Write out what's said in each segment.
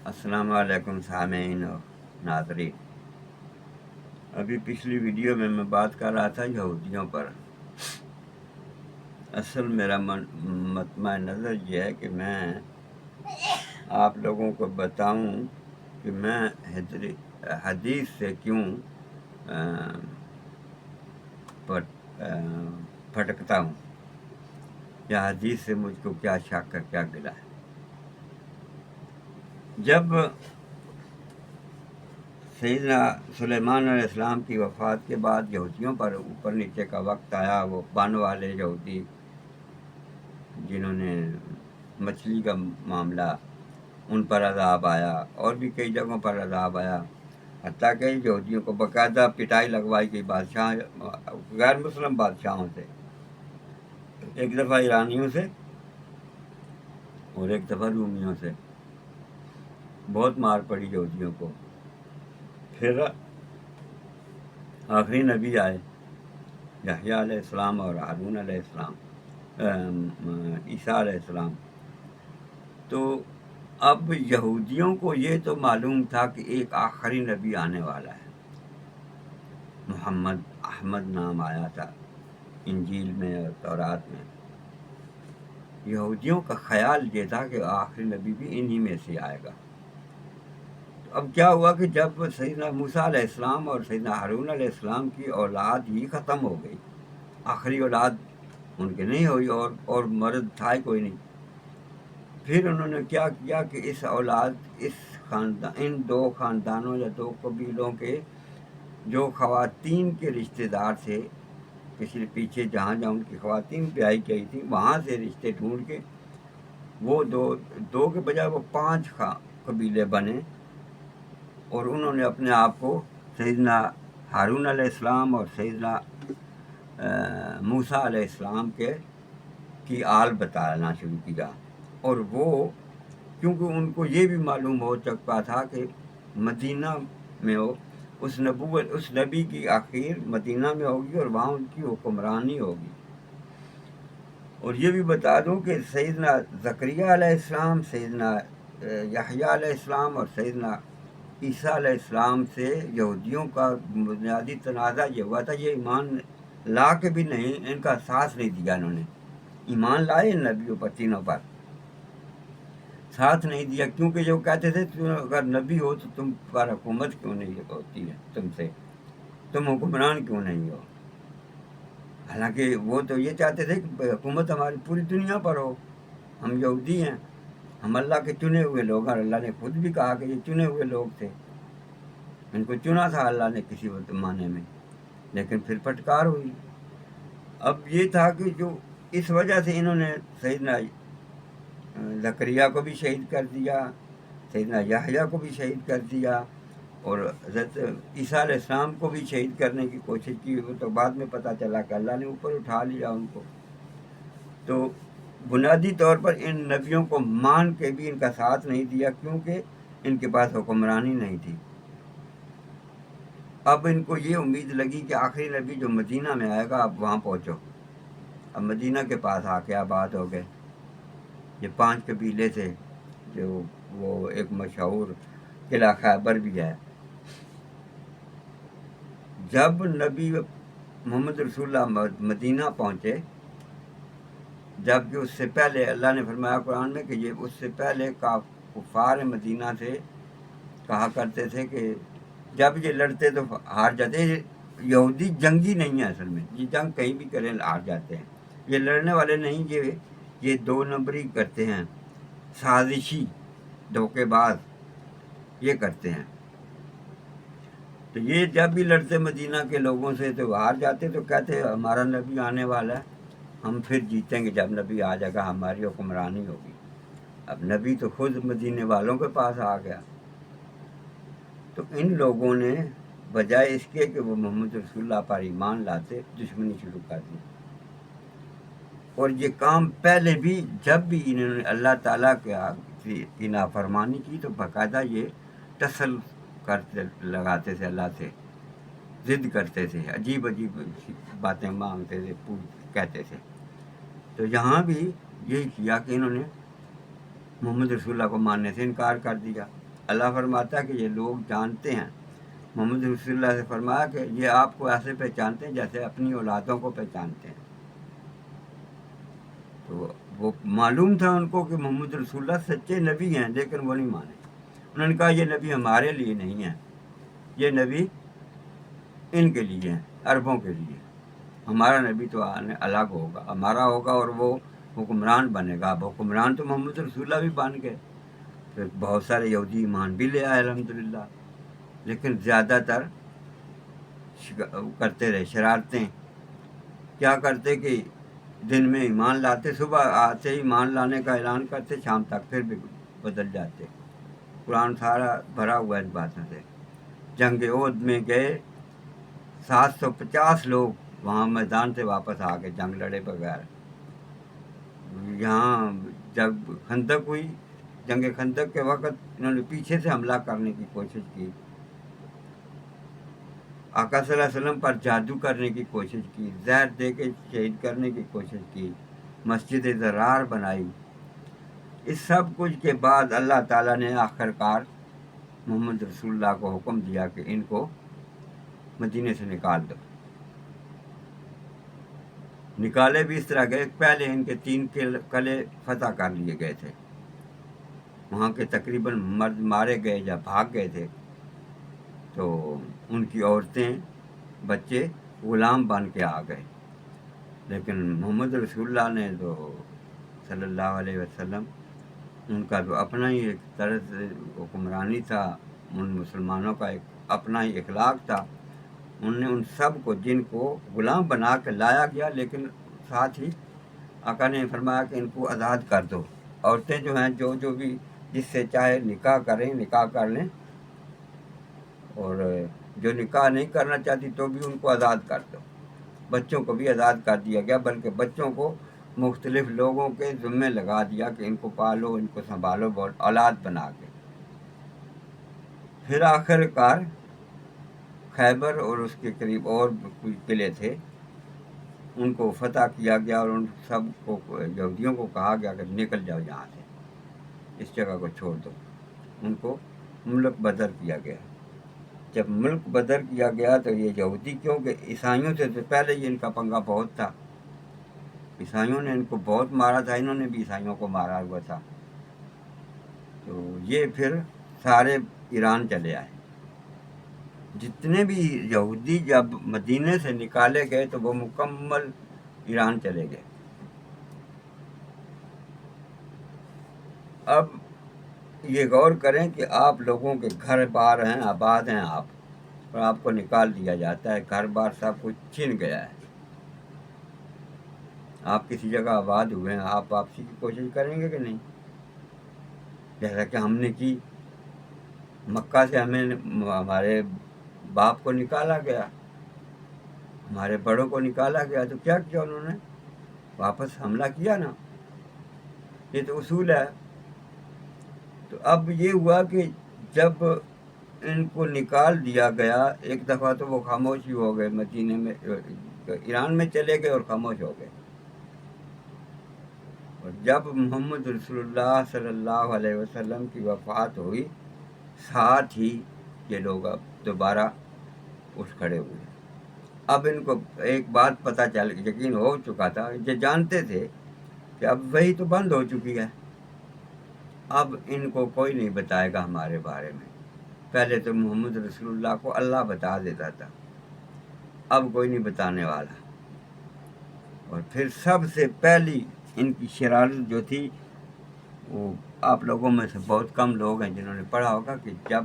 السلام علیکم سامعین و ناظرین۔ ابھی پچھلی ویڈیو میں بات کر رہا تھا یہودیوں پر۔ اصل میرا مطمع نظر یہ ہے کہ میں آپ لوگوں کو بتاؤں کہ میں حدیث سے کیوں پھٹکتا ہوں، یا حدیث سے مجھ کو کیا شک کر کیا گلا ہے۔ جب سیدنا سلیمان علیہ السلام کی وفات کے بعد یہودیوں پر اوپر نیچے کا وقت آیا، وہ بن والے یہودی جنہوں نے مچھلی کا معاملہ، ان پر عذاب آیا، اور بھی کئی جگہوں پر عذاب آیا، حتیٰ کہ یہودیوں کو باقاعدہ پٹائی لگوائی گئی بادشاہ غیر مسلم بادشاہوں سے، ایک دفعہ ایرانیوں سے اور ایک دفعہ رومیوں سے، بہت مار پڑی یہودیوں کو۔ پھر آخری نبی آئے یحییٰ علیہ السلام اور ہارون علیہ السلام، عیسیٰ علیہ السلام۔ تو اب یہودیوں کو یہ تو معلوم تھا کہ ایک آخری نبی آنے والا ہے، محمد احمد نام آیا تھا انجیل میں اور تورات میں۔ یہودیوں کا خیال یہ تھا کہ آخری نبی بھی انہی میں سے آئے گا۔ اب کیا ہوا کہ جب سیدنا موسیٰ علیہ السلام اور سیدنا ہارون علیہ السلام کی اولاد ہی ختم ہو گئی، آخری اولاد ان کے نہیں ہوئی، اور مرد تھا ہی کوئی نہیں، پھر انہوں نے کیا کیا کہ اس اولاد، ان دو خاندانوں یا دو قبیلوں کے جو خواتین کے رشتہ دار تھے، پچھلے پیچھے جہاں ان کی خواتین بیاہی گئی تھیں، وہاں سے رشتے ڈھونڈ کے وہ دو کے بجائے وہ 5 قبیلے بنے، اور انہوں نے اپنے آپ کو سیدنا ہارون علیہ السلام اور سیدنا موسیٰ علیہ السلام کی آل بتانا شروع کیا۔ اور وہ کیونکہ ان کو یہ بھی معلوم ہو چکا تھا کہ مدینہ میں اس نبی کی آخر مدینہ میں ہوگی اور وہاں ان کی حکمرانی ہوگی۔ اور یہ بھی بتا دوں کہ سیدنا زکریا علیہ السلام، سیدنا یحییٰ علیہ السلام اور سیدنا عیسیٰ علیہ السلام سے یہودیوں کا بنیادی تنازع یہ ہوا تھا، یہ ایمان لا کے بھی نہیں، ان کا ساتھ نہیں دیا، انہوں نے ایمان لائے ان نبیوں پر، تینوں پر ساتھ نہیں دیا، کیونکہ جو کہتے تھے اگر نبی ہو تو تم پر حکومت کیوں نہیں ہوتی ہے، تم حکمران کیوں نہیں ہو۔ حالانکہ وہ تو یہ چاہتے تھے کہ حکومت ہماری پوری دنیا پر ہو، ہم یہودی ہیں، ہم اللہ کے چنے ہوئے لوگ ہیں، اللہ نے خود بھی کہا کہ یہ چنے ہوئے لوگ تھے، ان کو چنا تھا اللہ نے کسی زمانے میں، لیکن پھر پھٹکار ہوئی۔ اب یہ تھا کہ جو اس وجہ سے انہوں نے سیدنا زکریا کو بھی شہید کر دیا، سیدنا یحییٰ کو بھی شہید کر دیا، اور حضرت عیسیٰ علیہ السلام کو بھی شہید کرنے کی کوشش کی، وہ تو بعد میں پتہ چلا کہ اللہ نے اوپر اٹھا لیا ان کو۔ تو بنیادی طور پر ان نبیوں کو مان کے بھی ان کا ساتھ نہیں دیا، کیونکہ ان کے پاس حکمرانی نہیں تھی۔ اب ان کو یہ امید لگی کہ آخری نبی جو مدینہ میں آئے گا، اب وہاں پہنچو۔ اب مدینہ کے پاس آ کے آباد ہو گئے۔ یہ 5 قبیلے تھے، جو وہ ایک مشہور قلعہ خیبر بھی ہے۔ جب نبی محمد رسول اللہ مدینہ پہنچے، جبکہ اس سے پہلے اللہ نے فرمایا قرآن میں کہ یہ اس سے پہلے کفار مدینہ سے کہا کرتے تھے کہ جب یہ لڑتے تو ہار جاتے۔ یہودی جنگی نہیں ہے اصل میں، یہ جنگ کہیں بھی کریں ہار جاتے ہیں، یہ لڑنے والے نہیں، یہ 2 نمبری کرتے ہیں، سازشی، دھوکے باز یہ کرتے ہیں۔ تو یہ جب بھی لڑتے مدینہ کے لوگوں سے تو ہار جاتے، تو کہتے ہمارا نبی آنے والا ہے، ہم پھر جیتیں گے، جب نبی آ جائے گا ہماری حکمرانی ہوگی۔ اب نبی تو خود مدینے والوں کے پاس آ گیا، تو ان لوگوں نے بجائے اس کے کہ وہ محمد رسول اللہ پر ایمان لاتے، دشمنی شروع کر دی۔ اور یہ کام پہلے بھی جب بھی انہوں نے اللہ تعالیٰ کی نافرمانی کی تو باقاعدہ یہ ٹسل لگاتے تھے، اللہ سے ضد کرتے تھے، عجیب باتیں مانگتے تھے، کہتے تھے۔ تو یہاں بھی یہی کیا کہ انہوں نے محمد رسول اللہ کو ماننے سے انکار کر دیا۔ اللہ فرماتا ہے کہ یہ لوگ جانتے ہیں، محمد رسول اللہ سے فرمایا کہ یہ آپ کو ایسے پہچانتے ہیں جیسے اپنی اولادوں کو پہچانتے ہیں. تو وہ معلوم تھا ان کو کہ محمد رسول اللہ سچے نبی ہیں، لیکن وہ نہیں مانے. انہوں نے کہا یہ نبی ہمارے لیے نہیں ہے، یہ نبی ان کے لیے ہیں، عربوں کے لیے. ہمارا نبی تو الگ ہوگا، ہمارا ہوگا اور وہ حکمران بنے گا. اب حکمران تو محمد رسول اللہ بھی بن گئے. پھر بہت سارے یہودی ایمان بھی لے آئے الحمدللہ، لیکن زیادہ تر کرتے رہے شرارتیں. کیا کرتے کہ دن میں ایمان لاتے، صبح آتے ایمان لانے کا اعلان کرتے، شام تک پھر بھی بدل جاتے. قرآن سارا بھرا ہوا ان باتوں سے. جنگ احد میں گئے 750 لوگ وہاں میدان سے واپس آ گئے جنگ لڑے بغیر. یہاں جب خندق ہوئی، جنگ خندق کے وقت انہوں نے پیچھے سے حملہ کرنے کی کوشش کی، آقا صلی اللہ علیہ وسلم پر جادو کرنے کی کوشش کی، زہر دے کے شہید کرنے کی کوشش کی، مسجد ضرار بنائی. اس سب کچھ کے بعد اللہ تعالیٰ نے آخرکار محمد رسول اللہ کو حکم دیا کہ ان کو مدینے سے نکال دو. نکالے بھی اس طرح گئے. پہلے ان کے 3 قلعے فتح کر لیے گئے تھے، وہاں کے تقریباً مرد مارے گئے یا بھاگ گئے تھے. تو ان کی عورتیں بچے غلام بن کے آ گئے. لیکن محمد رسول اللہ نے تو صلی اللہ علیہ وسلم، ان کا تو اپنا ہی ایک طرز حکمرانی تھا، ان مسلمانوں کا ایک اپنا ہی اخلاق تھا. انہوں نے ان سب کو جن کو غلام بنا کے لایا گیا، لیکن ساتھ ہی آقا نے فرمایا کہ ان کو آزاد کر دو. عورتیں جو ہیں جو بھی جس سے چاہے نکاح کریں، نکاح کر لیں، اور جو نکاح نہیں کرنا چاہتی تو بھی ان کو آزاد کر دو. بچوں کو بھی آزاد کر دیا گیا، بلکہ بچوں کو مختلف لوگوں کے ذمے لگا دیا کہ ان کو پالو، ان کو سنبھالو، اولاد بنا کے. پھر آخر کار خیبر اور اس کے قریب اور کچھ قلعے تھے، ان کو فتح کیا گیا اور ان سب کو یہودیوں کو کہا گیا کہ نکل جاؤ یہاں سے، اس جگہ کو چھوڑ دو. ان کو ملک بدر کیا گیا. جب ملک بدر کیا گیا تو یہ یہودی، کیونکہ عیسائیوں سے تو پہلے ہی ان کا پنگا بہت تھا، عیسائیوں نے ان کو بہت مارا تھا، انہوں نے بھی عیسائیوں کو مارا ہوا تھا. تو یہ پھر سارے ایران چلے آئے. جتنے بھی یہودی جب مدینے سے نکالے گئے تو وہ مکمل ایران چلے گئے. اب یہ غور کریں کہ آپ لوگوں کے گھر بار ہیں، آباد ہیں آپ، اور آپ کو نکال دیا جاتا ہے، گھر بار سب کچھ چھن گیا ہے. آپ کسی جگہ آباد ہوئے ہیں، آپ واپسی کی کوشش کریں گے کہ نہیں؟ جیسا کہ ہم نے کی. مکہ سے ہمارے باپ کو نکالا گیا، ہمارے بڑوں کو نکالا گیا، تو کیا کیا انہوں نے؟ واپس حملہ کیا نا. یہ تو اصول ہے. تو اب یہ ہوا کہ جب ان کو نکال دیا گیا، ایک دفعہ تو وہ خاموش ہی ہو گئے، مدینے میں ایران میں چلے گئے اور خاموش ہو گئے. اور جب محمد رسول اللہ صلی اللہ علیہ وسلم کی وفات ہوئی، ساتھ ہی یہ لوگ اب دوبارہ اٹھ کھڑے ہوئے. اب ان کو ایک بات پتہ چل، یقین ہو چکا تھا، یہ جانتے تھے کہ اب وہی تو بند ہو چکی ہے، اب ان کو کوئی نہیں بتائے گا ہمارے بارے میں. پہلے تو محمد رسول اللہ کو اللہ بتا دیتا تھا، اب کوئی نہیں بتانے والا. اور پھر سب سے پہلی ان کی شرارت جو تھی، وہ آپ لوگوں میں سے بہت کم لوگ ہیں جنہوں نے پڑھا ہوگا کہ جب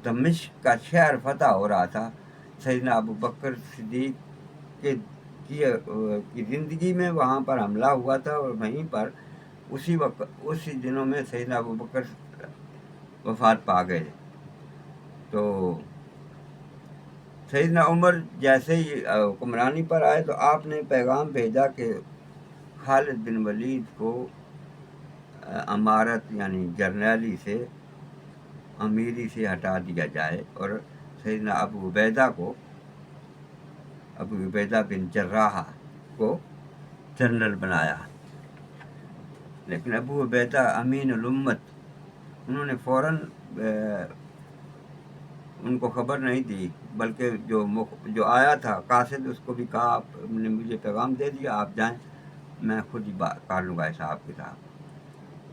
دمشق کا شہر فتح ہو رہا تھا، سیدنا ابو بکر صدیق کی زندگی میں وہاں پر حملہ ہوا تھا، اور وہیں پر اسی دنوں میں سیدنا ابو بکر وفات پا گئے. تو سیدنا عمر جیسے ہی حکمرانی پر آئے تو آپ نے پیغام بھیجا کہ خالد بن ولید کو امارت یعنی جرنیلی سے، امیری سے ہٹا دیا جائے، اور سیدنا ابو عبیدہ بن جراح کو جنرل بنایا. لیکن ابو عبیدہ امین الامت انہوں نے فوراً ان کو خبر نہیں دی، بلکہ جو آیا تھا قاصد، اس کو بھی کہا آپ نے مجھے پیغام دے دیا، آپ جائیں، میں خود ہی بات کر لوں گا حساب کتاب۔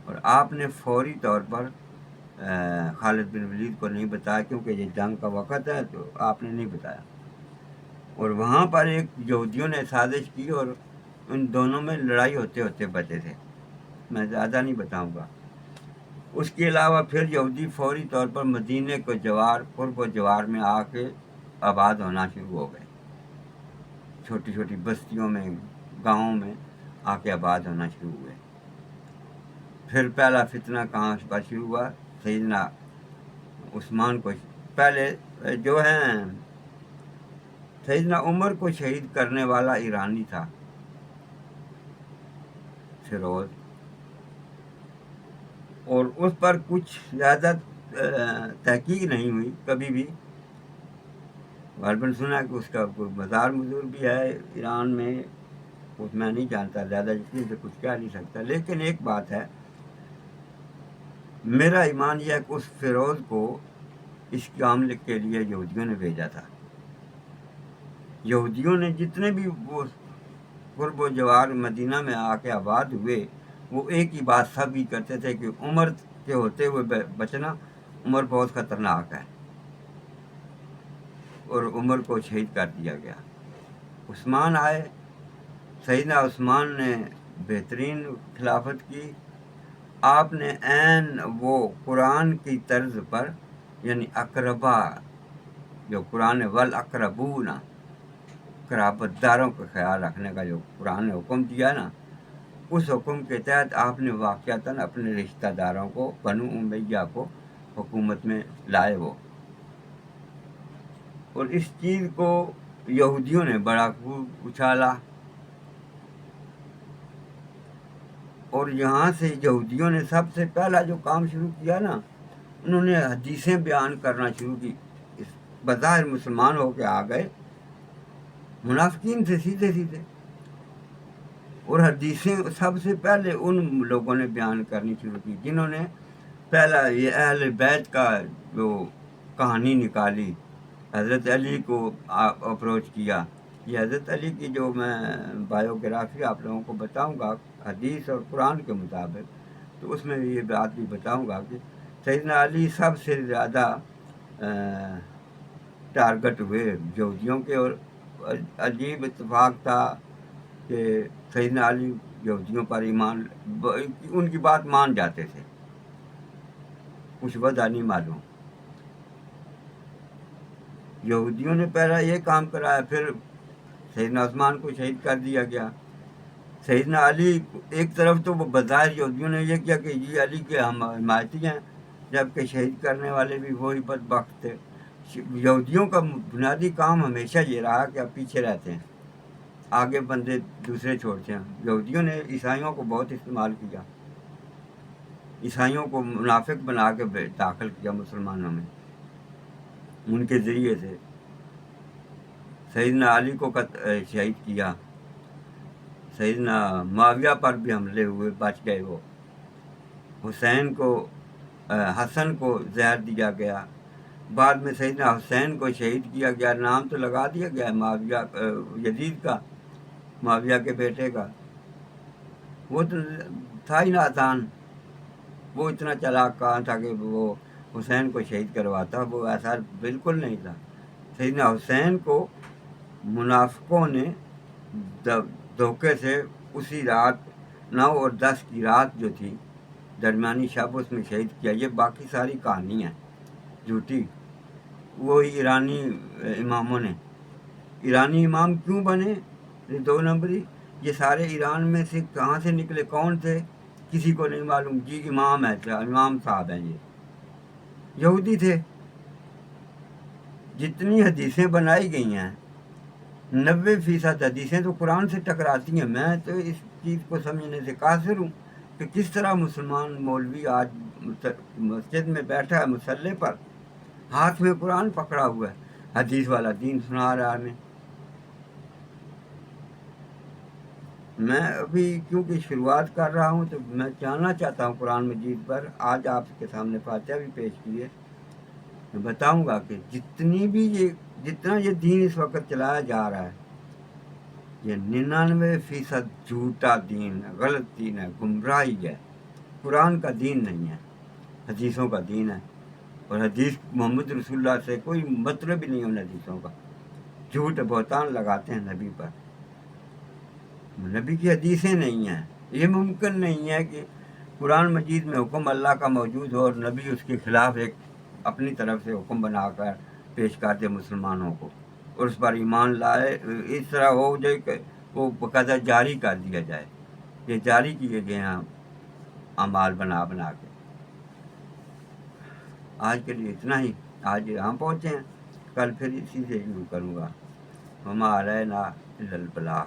اور آپ نے فوری طور پر خالد بن ولید کو نہیں بتایا، کیونکہ یہ جنگ کا وقت ہے، تو آپ نے نہیں بتایا۔ اور وہاں پر ایک یہودیوں نے سازش کی اور ان دونوں میں لڑائی ہوتے ہوتے بچے تھے، میں زیادہ نہیں بتاؤں گا۔ اس کے علاوہ پھر یہودی فوری طور پر مدینے کو قرب و جوار میں آ کے آباد ہونا شروع ہو گئے، چھوٹی چھوٹی بستیوں میں، گاؤں میں آ کے آباد ہونا شروع ہوئے۔ پھر پہلا فتنہ کہاں پر شروع ہوا؟ سیدنا عثمان کو پہلے جو ہیں سیدنا عمر کو شہید کرنے والا ایرانی تھا فیروز، اور اس پر کچھ زیادہ تحقیق نہیں ہوئی کبھی بھی۔ غالباً سنا کہ اس کا کوئی مزار مزور بھی ہے ایران میں، اس میں نہیں جانتا زیادہ، جتنی سے کچھ کہہ نہیں سکتا۔ لیکن ایک بات ہے، میرا ایمان یہ ہے کہ اس فیروز کو اس کام کے لیے یہودیوں نے بھیجا تھا۔ یہودیوں نے جتنے بھی وہ قرب و جوار مدینہ میں آ کے آباد ہوئے، وہ ایک ہی بات سب ہی کرتے تھے کہ عمر کے ہوتے ہوئے بچنا، عمر بہت خطرناک ہے، اور عمر کو شہید کر دیا گیا۔ عثمان آئے، سیدنا عثمان نے بہترین خلافت کی۔ آپ نے عین وہ قرآن کی طرز پر، یعنی اقربا، جو قرآن والاقربون، قرابت داروں کا خیال رکھنے کا جو قرآن نے حکم دیا نا، اس حکم کے تحت آپ نے واقعتاً اپنے رشتہ داروں کو، بنو امیہ کو حکومت میں لائے وہ۔ اور اس چیز کو یہودیوں نے بڑا خوب اچھالا، اور یہاں سے یہودیوں نے سب سے پہلا جو کام شروع کیا نا، انہوں نے حدیثیں بیان کرنا شروع کی۔ بظاہر مسلمان ہو کے آ گئے، منافقین سے سیدھے سیدھے، اور حدیثیں سب سے پہلے ان لوگوں نے بیان کرنی شروع کی جنہوں نے پہلا یہ اہل بیت کا جو کہانی نکالی، حضرت علی کو اپروچ کیا۔ یہ حضرت علی کی جو میں بایوگرافی آپ لوگوں کو بتاؤں گا حدیث اور قرآن کے مطابق، تو اس میں یہ بات بھی بتاؤں گا کہ سیدنا علی سب سے زیادہ ٹارگٹ ہوئے یہودیوں کے، اور عجیب اتفاق تھا کہ سیدنا علی یہودیوں پر ایمان، ان کی بات مان جاتے تھے، کچھ وجہ نہیں معلوم۔ یہودیوں نے پہلا یہ کام کرایا، پھر سیدنا عثمان کو شہید کر دیا گیا۔ سیدنا علی ایک طرف تو وہ بظاہر یہودیوں نے یہ کیا کہ یہ علی کے ہم حمایتی ہیں، جبکہ شہید کرنے والے بھی وہی بدبخت تھے۔ یہودیوں کا بنیادی کام ہمیشہ یہ رہا کہ آپ پیچھے رہتے ہیں، آگے بندے دوسرے چھوڑتے ہیں۔ یہودیوں نے عیسائیوں کو بہت استعمال کیا، عیسائیوں کو منافق بنا کے داخل کیا مسلمانوں میں، ان کے ذریعے سے سیدنا علی کو شہید کیا۔ سیدنا معاویہ پر بھی حملے ہوئے، بچ گئے وہ۔ حسین کو، حسن کو زہر دیا گیا، بعد میں سیدنا حسین کو شہید کیا گیا، نام تو لگا دیا گیا معاویہ یزید کا، معاویہ کے بیٹے کا۔ وہ تو تھا ہی نادان، وہ اتنا چلاک کہاں تھا کہ وہ حسین کو شہید کرواتا، وہ ایسا بالکل نہیں تھا۔ سیدنا حسین کو منافقوں نے دھوکے سے اسی رات 9 اور 10 کی رات جو تھی، درمیانی شب، اس میں شہید کیا۔ یہ باقی ساری کہانی ہے جھوٹی، وہی ایرانی اماموں نے۔ ایرانی امام کیوں بنے یہ 2 نمبری؟ یہ سارے ایران میں سے کہاں سے نکلے، کون تھے، کسی کو نہیں معلوم۔ جی امام ہے، امام صاحب ہیں، یہ یہودی تھے۔ جتنی حدیثیں بنائی گئی ہیں، 90% حدیثیں تو قرآن سے ٹکراتی ہیں۔ میں تو اس چیز کو سمجھنے سے قاصر ہوں کہ کس طرح مسلمان مولوی آج مسجد میں بیٹھا ہے مصلی پر، ہاتھ میں قرآن پکڑا ہوا ہے، حدیث والا دین سنا رہا ہے ہمیں۔ میں ابھی کیونکہ شروعات کر رہا ہوں تو میں جاننا چاہتا ہوں قرآن مجید پر. آج آپ کے سامنے فاتحہ بھی پیش کیے. میں بتاؤں گا کہ جتنا یہ دین اس وقت چلایا جا رہا ہے یہ 99% جھوٹا دین ہے، غلط دین ہے، گمراہی ہے. قرآن کا دین نہیں ہے، حدیثوں کا دین ہے. اور حدیث محمد رسول اللہ سے کوئی مطلب ہی نہیں ہے ان حدیثوں کا. جھوٹ بہتان لگاتے ہیں نبی پر. نبی کی حدیثیں نہیں ہیں. یہ ممکن نہیں ہے کہ قرآن مجید میں حکم اللہ کا موجود ہو اور نبی اس کے خلاف ایک اپنی طرف سے حکم بنا کر پیش کر دے مسلمانوں کو اور اس پر ایمان لائے. اس طرح ہو جائے کہ وہ باقاعدہ جاری کر دیا جائے. یہ جاری کیے گئے ہیں اعمال بنا بنا کے. آج کے لیے اتنا ہی. آج یہاں پہنچے ہیں، کل پھر اسی سے شروع کروں گا. وما علینا الا البلاغ.